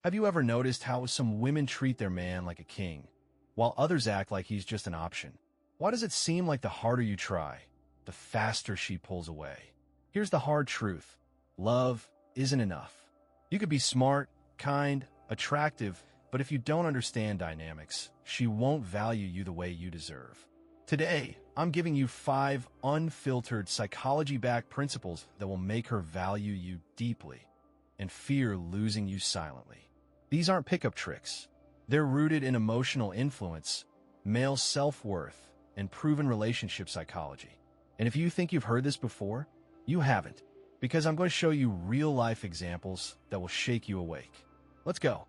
Have you ever noticed how some women treat their man like a king, while others act like he's just an option? Why does it seem like the harder you try, the faster she pulls away? Here's the hard truth. Love isn't enough. You could be smart, kind, attractive, but if you don't understand dynamics, she won't value you the way you deserve. Today, I'm giving you 5 unfiltered psychology-backed principles that will make her value you deeply and fear losing you silently. These aren't pickup tricks. They're rooted in emotional influence, male self-worth, and proven relationship psychology. And if you think you've heard this before, you haven't, because I'm going to show you real-life examples that will shake you awake. Let's go.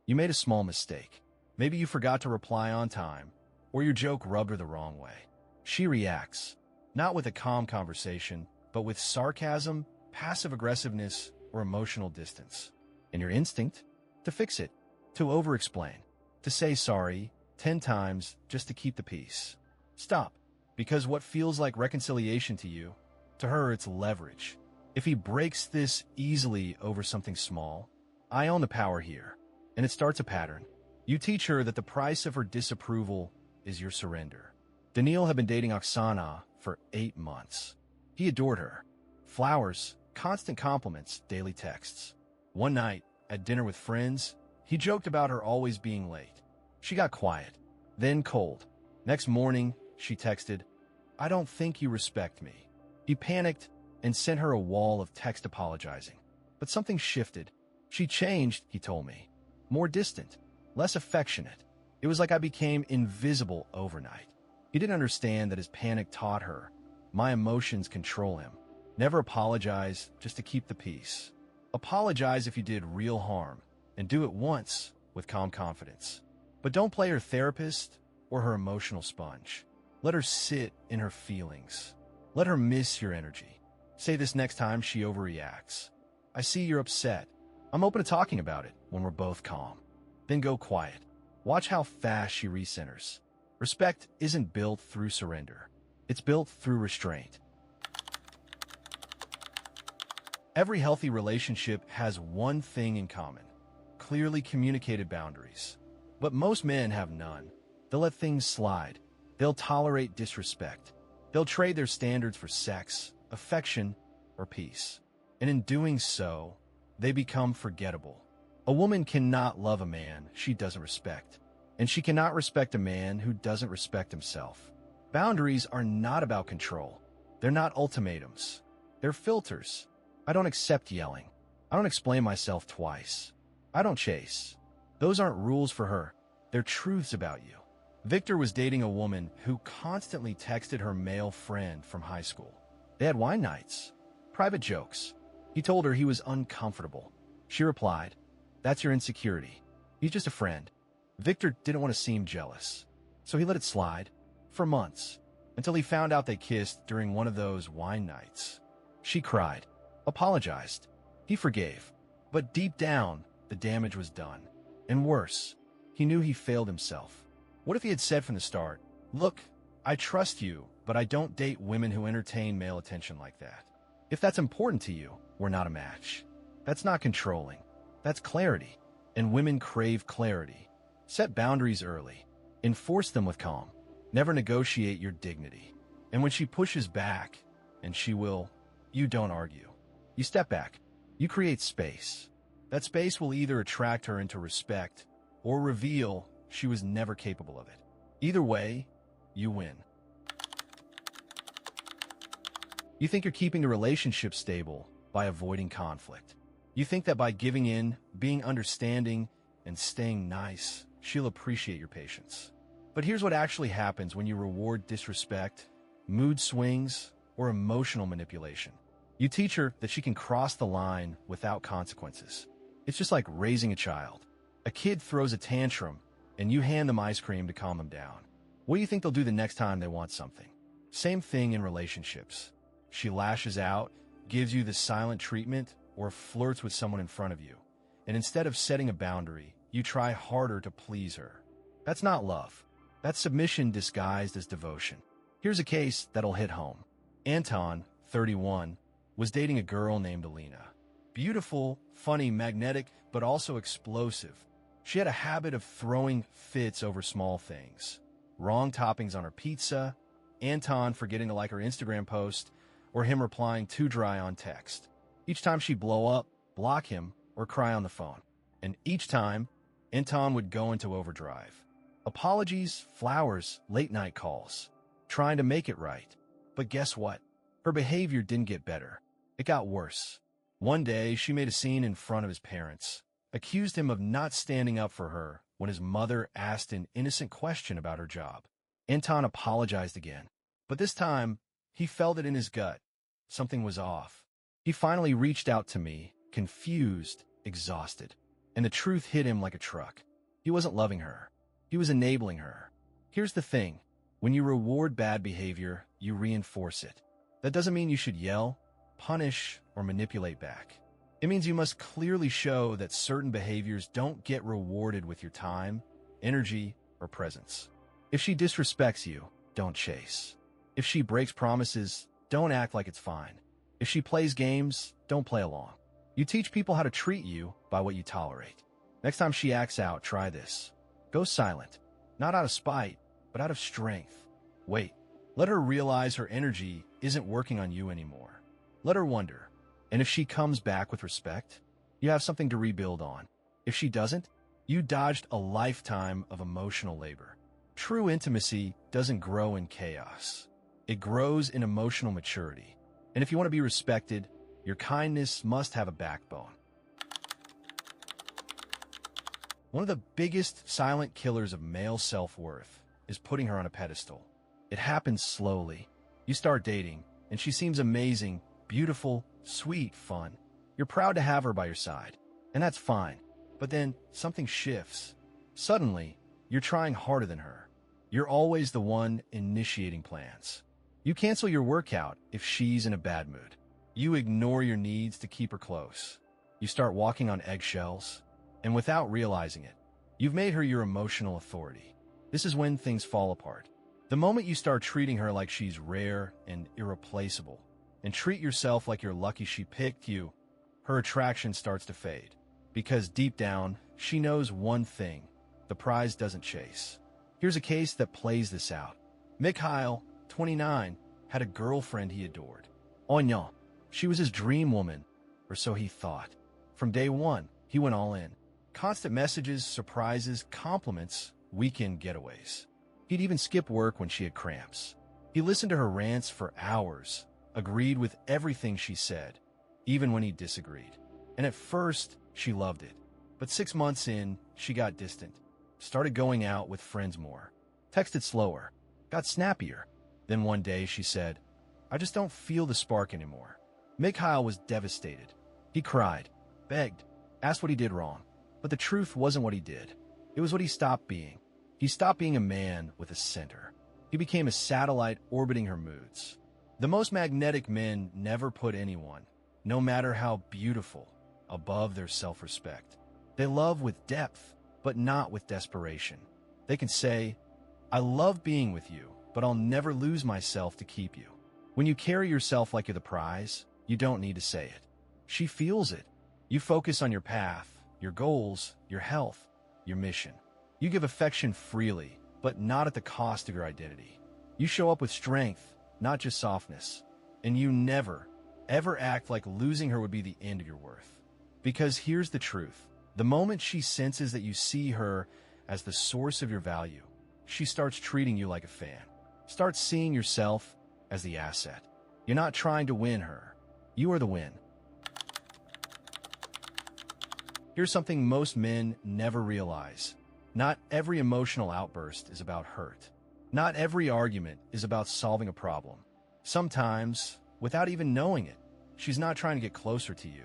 You made a small mistake. Maybe you forgot to reply on time, or your joke rubbed her the wrong way. She reacts, not with a calm conversation, but with sarcasm, passive-aggressiveness, or emotional distance. And your instinct? To fix it, to over-explain, to say sorry 10 times just to keep the peace. Stop, because what feels like reconciliation to you, to her it's leverage. If he breaks this easily over something small, I own the power here, and it starts a pattern. You teach her that the price of her disapproval is your surrender. Daniil had been dating Oksana for 8 months. He adored her. Flowers, constant compliments, daily texts. One night, at dinner with friends, he joked about her always being late. She got quiet, then cold. Next morning, she texted, "I don't think you respect me." He panicked and sent her a wall of text apologizing. But something shifted. She changed, he told me. More distant, less affectionate. It was like I became invisible overnight. He didn't understand that his panic taught her, my emotions control him. Never apologize just to keep the peace. Apologize if you did real harm, and do it once with calm confidence. But don't play her therapist or her emotional sponge. Let her sit in her feelings. Let her miss your energy. Say this next time she overreacts. "I see you're upset. I'm open to talking about it when we're both calm." Then go quiet. Watch how fast she recenters. Respect isn't built through surrender. It's built through restraint. Every healthy relationship has one thing in common: clearly communicated boundaries. But most men have none. They'll let things slide. They'll tolerate disrespect. They'll trade their standards for sex, affection, or peace. And in doing so, they become forgettable. A woman cannot love a man she doesn't respect, and she cannot respect a man who doesn't respect himself. Boundaries are not about control. They're not ultimatums. They're filters. I don't accept yelling. I don't explain myself twice. I don't chase. Those aren't rules for her. They're truths about you. Victor was dating a woman who constantly texted her male friend from high school. They had wine nights, private jokes. He told her he was uncomfortable. She replied, "That's your insecurity. He's just a friend." Victor didn't want to seem jealous, so he let it slide for months until he found out they kissed during one of those wine nights. She cried, apologized. He forgave, but deep down, the damage was done. And worse, he knew he failed himself. What if he had said from the start, "Look, I trust you, but I don't date women who entertain male attention like that. If that's important to you, we're not a match." That's not controlling. That's clarity. And women crave clarity. Set boundaries early. Enforce them with calm. Never negotiate your dignity. And when she pushes back, and she will, you don't argue. You step back. You create space. That space will either attract her into respect or reveal she was never capable of it. Either way, you win. You think you're keeping the relationship stable by avoiding conflict. You think that by giving in, being understanding, and staying nice, she'll appreciate your patience. But here's what actually happens when you reward disrespect, mood swings, or emotional manipulation. You teach her that she can cross the line without consequences. It's just like raising a child. A kid throws a tantrum, and you hand them ice cream to calm them down. What do you think they'll do the next time they want something? Same thing in relationships. She lashes out, gives you the silent treatment, or flirts with someone in front of you. And instead of setting a boundary, you try harder to please her. That's not love. That's submission disguised as devotion. Here's a case that'll hit home. Anton, 31, was dating a girl named Alina. Beautiful, funny, magnetic, but also explosive. She had a habit of throwing fits over small things. Wrong toppings on her pizza, Anton forgetting to like her Instagram post, or him replying too dry on text. Each time she'd blow up, block him, or cry on the phone. And each time, Anton would go into overdrive. Apologies, flowers, late-night calls, trying to make it right. But guess what? Her behavior didn't get better. It got worse. One day, she made a scene in front of his parents, accused him of not standing up for her when his mother asked an innocent question about her job. Anton apologized again, but this time, he felt it in his gut. Something was off. He finally reached out to me, confused, exhausted, and the truth hit him like a truck. He wasn't loving her. He was enabling her. Here's the thing. When you reward bad behavior, you reinforce it. That doesn't mean you should yell, punish, or manipulate back. It means you must clearly show that certain behaviors don't get rewarded with your time, energy, or presence. If she disrespects you, don't chase. If she breaks promises, don't act like it's fine. If she plays games, don't play along. You teach people how to treat you by what you tolerate. Next time she acts out, try this. Go silent, not out of spite, but out of strength. Wait, let her realize her energy isn't working on you anymore. Let her wonder. And if she comes back with respect, you have something to rebuild on. If she doesn't, you dodged a lifetime of emotional labor. True intimacy doesn't grow in chaos. It grows in emotional maturity. And if you want to be respected, your kindness must have a backbone. One of the biggest silent killers of male self-worth is putting her on a pedestal. It happens slowly. You start dating, and she seems amazing, beautiful, sweet, fun. You're proud to have her by your side, and that's fine. But then something shifts. Suddenly, you're trying harder than her. You're always the one initiating plans. You cancel your workout if she's in a bad mood. You ignore your needs to keep her close. You start walking on eggshells, and without realizing it, you've made her your emotional authority. This is when things fall apart. The moment you start treating her like she's rare and irreplaceable, and treat yourself like you're lucky she picked you, her attraction starts to fade. Because deep down, she knows one thing: the prize doesn't chase. Here's a case that plays this out. Mikhail, 29, had a girlfriend he adored. Anya. She was his dream woman, or so he thought. From day one, he went all in. Constant messages, surprises, compliments, weekend getaways. He'd even skip work when she had cramps. He listened to her rants for hours, agreed with everything she said, even when he disagreed. And at first, she loved it. But 6 months in, she got distant, started going out with friends more, texted slower, got snappier. Then one day she said, "I just don't feel the spark anymore." Mikhail was devastated. He cried, begged, asked what he did wrong. But the truth wasn't what he did. It was what he stopped being. He stopped being a man with a center. He became a satellite orbiting her moods. The most magnetic men never put anyone, no matter how beautiful, above their self-respect. They love with depth, but not with desperation. They can say, "I love being with you, but I'll never lose myself to keep you." When you carry yourself like you're the prize, you don't need to say it. She feels it. You focus on your path, your goals, your health, your mission. You give affection freely, but not at the cost of your identity. You show up with strength, not just softness. And you never, ever act like losing her would be the end of your worth. Because here's the truth. The moment she senses that you see her as the source of your value, she starts treating you like a fan. Start seeing yourself as the asset. You're not trying to win her. You are the win. Here's something most men never realize. Not every emotional outburst is about hurt. Not every argument is about solving a problem. Sometimes, without even knowing it, she's not trying to get closer to you.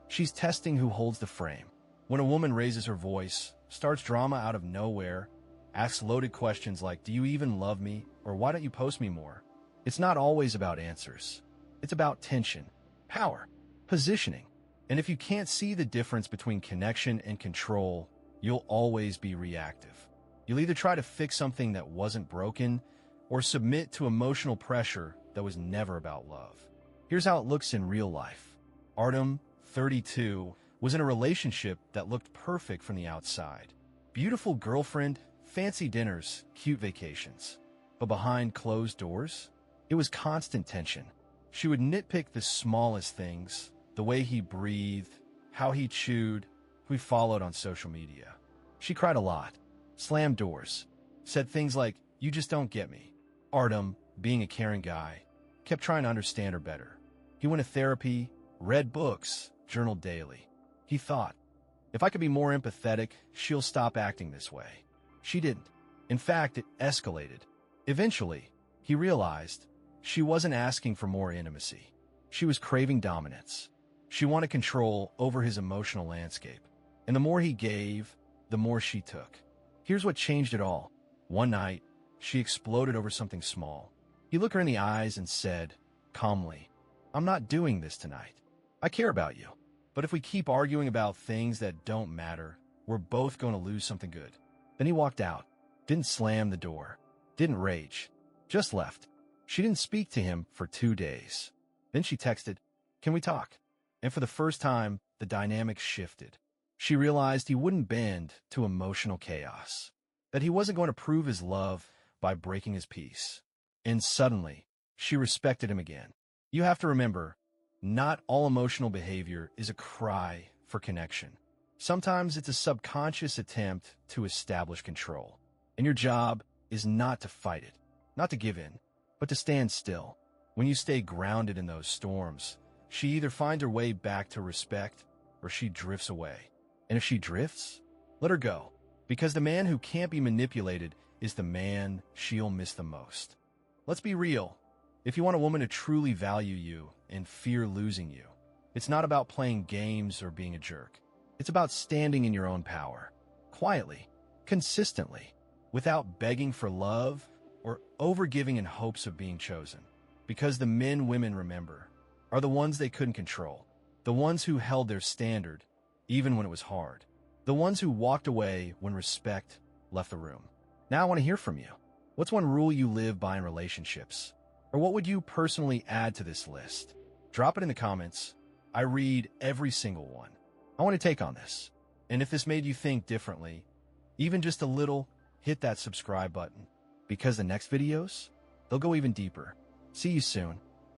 She's testing who holds the frame. When a woman raises her voice, starts drama out of nowhere, asks loaded questions like, "Do you even love me?" or "Why don't you post me more?" It's not always about answers. It's about tension, power, positioning. And if you can't see the difference between connection and control, you'll always be reactive. You'll either try to fix something that wasn't broken or submit to emotional pressure that was never about love. Here's how it looks in real life. Artem, 32, was in a relationship that looked perfect from the outside. Beautiful girlfriend, fancy dinners, cute vacations. But behind closed doors, it was constant tension. She would nitpick the smallest things, the way he breathed, how he chewed, who he followed on social media. She cried a lot, slammed doors, said things like, "You just don't get me." Artem, being a caring guy, kept trying to understand her better. He went to therapy, read books, journaled daily. He thought, if I could be more empathetic, she'll stop acting this way. She didn't. In fact, it escalated. Eventually, he realized she wasn't asking for more intimacy. She was craving dominance. She wanted control over his emotional landscape. And the more he gave, the more she took. Here's what changed it all. One night, she exploded over something small. He looked her in the eyes and said, calmly, "I'm not doing this tonight. I care about you. But if we keep arguing about things that don't matter, we're both going to lose something good." Then he walked out, didn't slam the door, didn't rage, just left. She didn't speak to him for 2 days. Then she texted, "Can we talk?" And for the first time, the dynamic shifted. She realized he wouldn't bend to emotional chaos, that he wasn't going to prove his love by breaking his peace. And suddenly, she respected him again. You have to remember, not all emotional behavior is a cry for connection. Sometimes it's a subconscious attempt to establish control. And your job is not to fight it, not to give in, but to stand still. When you stay grounded in those storms, she either finds her way back to respect or she drifts away. And if she drifts, let her go. Because the man who can't be manipulated is the man she'll miss the most. Let's be real. If you want a woman to truly value you and fear losing you, it's not about playing games or being a jerk. It's about standing in your own power, quietly, consistently, without begging for love or overgiving in hopes of being chosen. Because the men women remember are the ones they couldn't control, the ones who held their standard even when it was hard, the ones who walked away when respect left the room. Now I want to hear from you. What's one rule you live by in relationships? Or what would you personally add to this list? Drop it in the comments. I read every single one. I want to take on this. And if this made you think differently, even just a little, hit that subscribe button. Because the next videos, they'll go even deeper. See you soon.